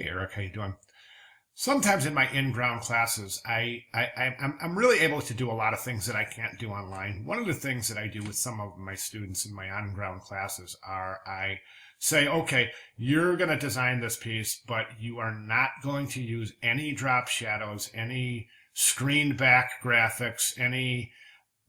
Hey Eric, how you doing? Sometimes in my in-ground classes, I'm really able to do a lot of things that I can't do online. One of the things that I do with some of my students in my on-ground classes are I say, okay, you're going to design this piece, but you are not going to use any drop shadows, any screened back graphics, any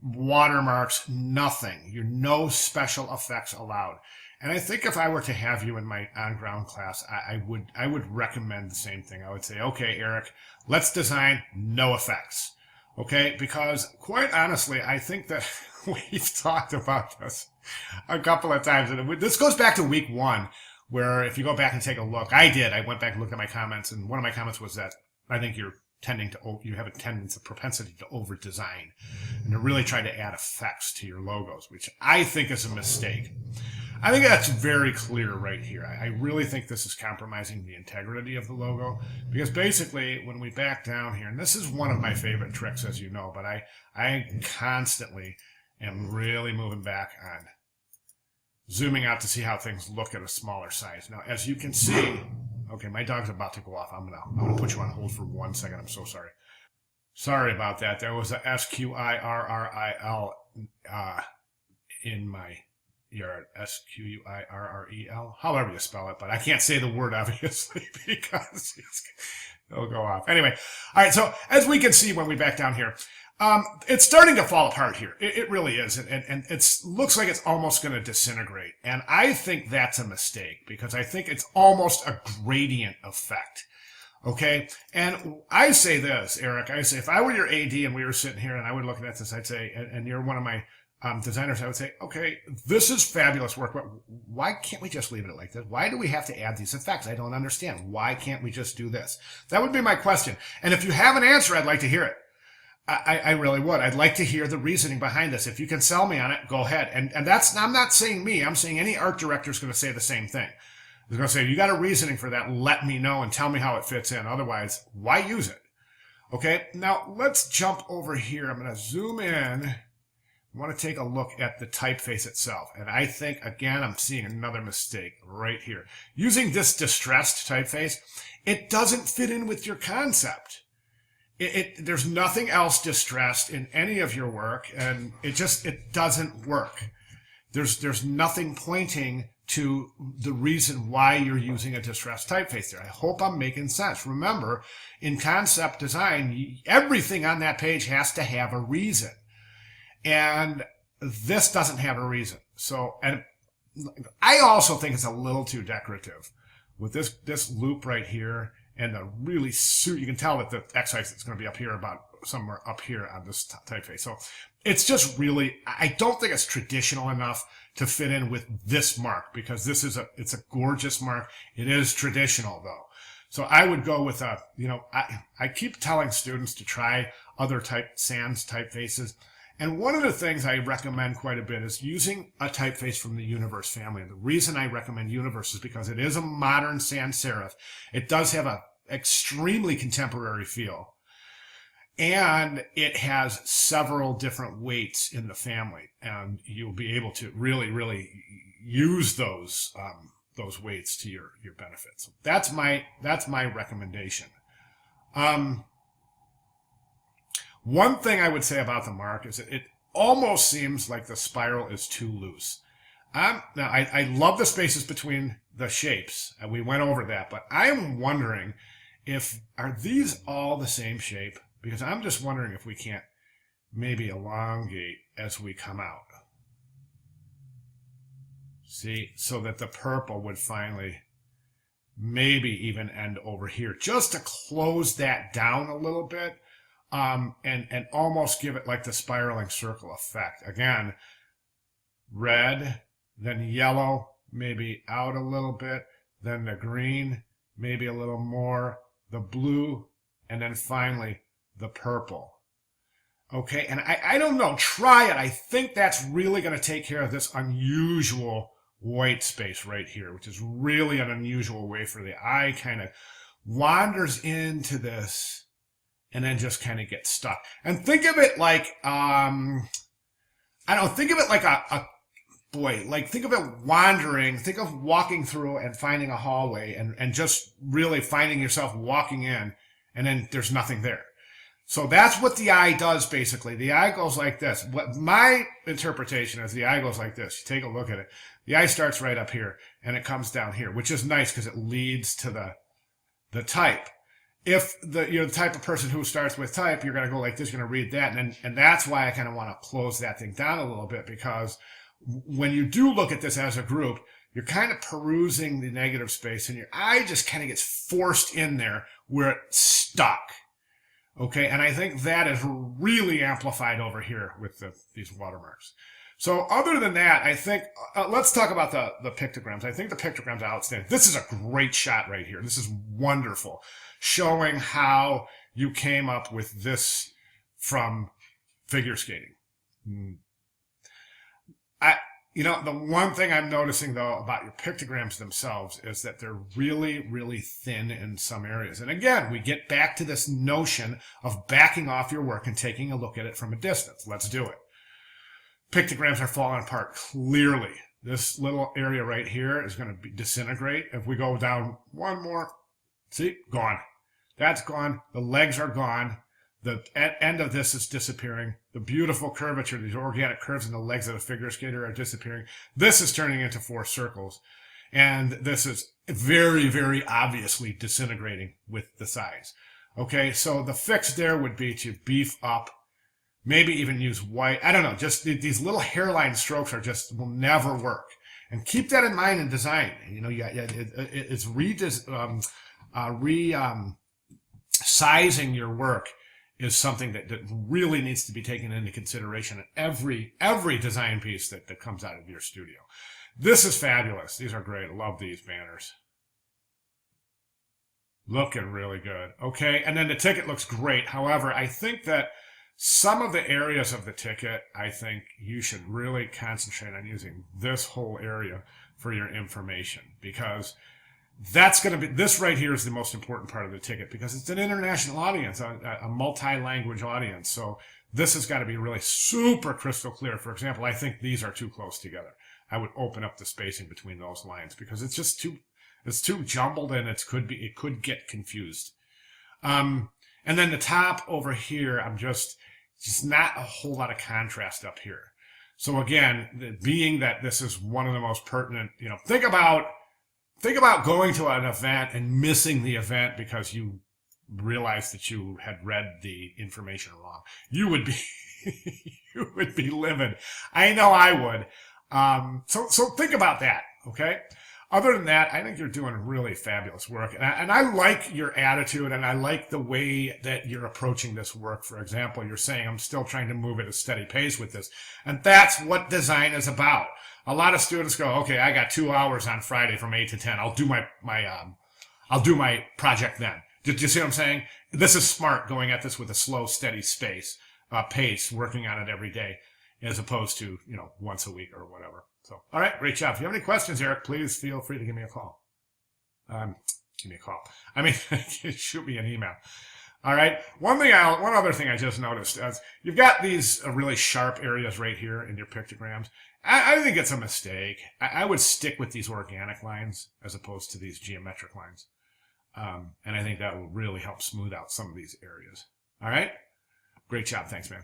watermarks, nothing. You're no special effects allowed. And I think if I were to have you in my on-ground class, I would recommend the same thing. I would say, okay, Eric, let's design no effects. Okay, because quite honestly, I think that we've talked about this a couple of times, and this goes back to week one, where if you go back and take a look, I went back and looked at my comments, and one of my comments was that I think you have a propensity to over design, and you're really trying to add effects to your logos, which I think is a mistake. I think that's very clear right here. I really think this is compromising the integrity of the logo, because basically when we back down here, and this is one of my favorite tricks, as you know, but I constantly am really moving back on zooming out to see how things look at a smaller size. Now, as you can see, okay, my dog's about to go off. I'm gonna put you on hold for 1 second. I'm so sorry. Sorry about that. There was a SQIRRIL in my yard. SQUIRREL, however you spell it, but I can't say the word obviously because it'll go off. Anyway, all right. So as we can see when we back down here, it's starting to fall apart here. It really is, and it looks like it's almost going to disintegrate. And I think that's a mistake because I think it's almost a gradient effect. Okay, and I say this, Eric. I say if I were your AD and we were sitting here and I would look at this, I'd say, and you're one of my designers, I would say, okay, this is fabulous work, but why can't we just leave it like this? Why do we have to add these effects? I don't understand. Why can't we just do this? That would be my question. And if you have an answer, I'd like to hear it. I really would. I'd like to hear the reasoning behind this. If you can sell me on it, go ahead. And that's, I'm not saying me, I'm saying any art director is going to say the same thing. They're going to say, you got a reasoning for that, let me know and tell me how it fits in. Otherwise, why use it? Okay, now let's jump over here. I'm going to zoom in. I want to take a look at the typeface itself. And I think, again, I'm seeing another mistake right here. Using this distressed typeface, it doesn't fit in with your concept. There's nothing else distressed in any of your work, and it doesn't work. There's nothing pointing to the reason why you're using a distressed typeface there. I hope I'm making sense. Remember, in concept design, everything on that page has to have a reason. And this doesn't have a reason. So, and I also think it's a little too decorative with this loop right here and the really you can tell that the X axis is going to be up here, about somewhere up here on this typeface. So it's just really, I don't think it's traditional enough to fit in with this mark, because it's a gorgeous mark. It is traditional though. So I would go with I keep telling students to try other sans typefaces. And one of the things I recommend quite a bit is using a typeface from the Universe family. And the reason I recommend Universe is because it is a modern sans serif. It does have an extremely contemporary feel. And it has several different weights in the family. And you'll be able to really, really use those weights to your benefit. So that's my recommendation. One thing I would say about the mark is that it almost seems like the spiral is too loose. Now, I love the spaces between the shapes, and we went over that, but I'm wondering are these all the same shape? Because I'm just wondering if we can't maybe elongate as we come out. See, so that the purple would finally maybe even end over here, just to close that down a little bit. And almost give it like the spiraling circle effect. Again, red, then yellow, maybe out a little bit, then the green, maybe a little more, the blue, and then finally the purple. Okay, and I don't know, try it. I think that's really going to take care of this unusual white space right here, which is really an unusual way for the eye kind of wanders into this and then just kind of get stuck. And think of it like, think of it like a boy, like think of it wandering, think of walking through and finding a hallway and just really finding yourself walking in and then there's nothing there. So that's what the eye does basically. The eye goes like this. What my interpretation is, the eye goes like this. You take a look at it. The eye starts right up here and it comes down here, which is nice because it leads to the type. If you're the type of person who starts with type, you're going to go like this, you're going to read that. And that's why I kind of want to close that thing down a little bit, because when you do look at this as a group, you're kind of perusing the negative space and your eye just kind of gets forced in there where it's stuck. Okay, and I think that is really amplified over here with these watermarks. So other than that, I think, let's talk about the pictograms. I think the pictograms are outstanding. This is a great shot right here. This is wonderful, showing how you came up with this from figure skating. The one thing I'm noticing, though, about your pictograms themselves is that they're really, really thin in some areas. And again, we get back to this notion of backing off your work and taking a look at it from a distance. Let's do it. Pictograms are falling apart clearly. This little area right here is going to disintegrate. If we go down one more, see, gone. That's gone. The legs are gone. The end of this is disappearing. The beautiful curvature, these organic curves in the legs of the figure skater are disappearing. This is turning into 4 circles. And this is very, very obviously disintegrating with the size. Okay, so the fix there would be to beef up, maybe even use white. I don't know, just these little hairline strokes will never work. And keep that in mind in design. It's sizing your work is something that really needs to be taken into consideration in every design piece that comes out of your studio. This is fabulous. These are great. I love these banners. Looking really good. Okay, and then the ticket looks great. However, I think that some of the areas of the ticket, I think you should really concentrate on using this whole area for your information, because that's going to be, this right here is the most important part of the ticket, because it's an international audience, a multi-language audience. So this has got to be really super crystal clear. For example, I think these are too close together. I would open up the spacing between those lines because it's just too jumbled and it could get confused. And then the top over here, I'm just not a whole lot of contrast up here. So again, being that this is one of the most pertinent, think about going to an event and missing the event because you realized that you had read the information wrong. You would be livid. I know I would. So think about that. Okay. Other than that, I think you're doing really fabulous work. And I like your attitude, and I like the way that you're approaching this work. For example, you're saying, I'm still trying to move at a steady pace with this. And that's what design is about. A lot of students go, okay, I got 2 hours on Friday from 8 to 10. I'll do my project then. Do you see what I'm saying? This is smart, going at this with a slow, steady pace, working on it every day, as opposed to, once a week or whatever. So, all right, great job. If you have any questions, Eric, please feel free to give me a call. Give me a call. I mean, shoot me an email. All right. One other thing I just noticed is you've got these really sharp areas right here in your pictograms. I think it's a mistake. I would stick with these organic lines as opposed to these geometric lines. And I think that will really help smooth out some of these areas. All right. Great job. Thanks, man.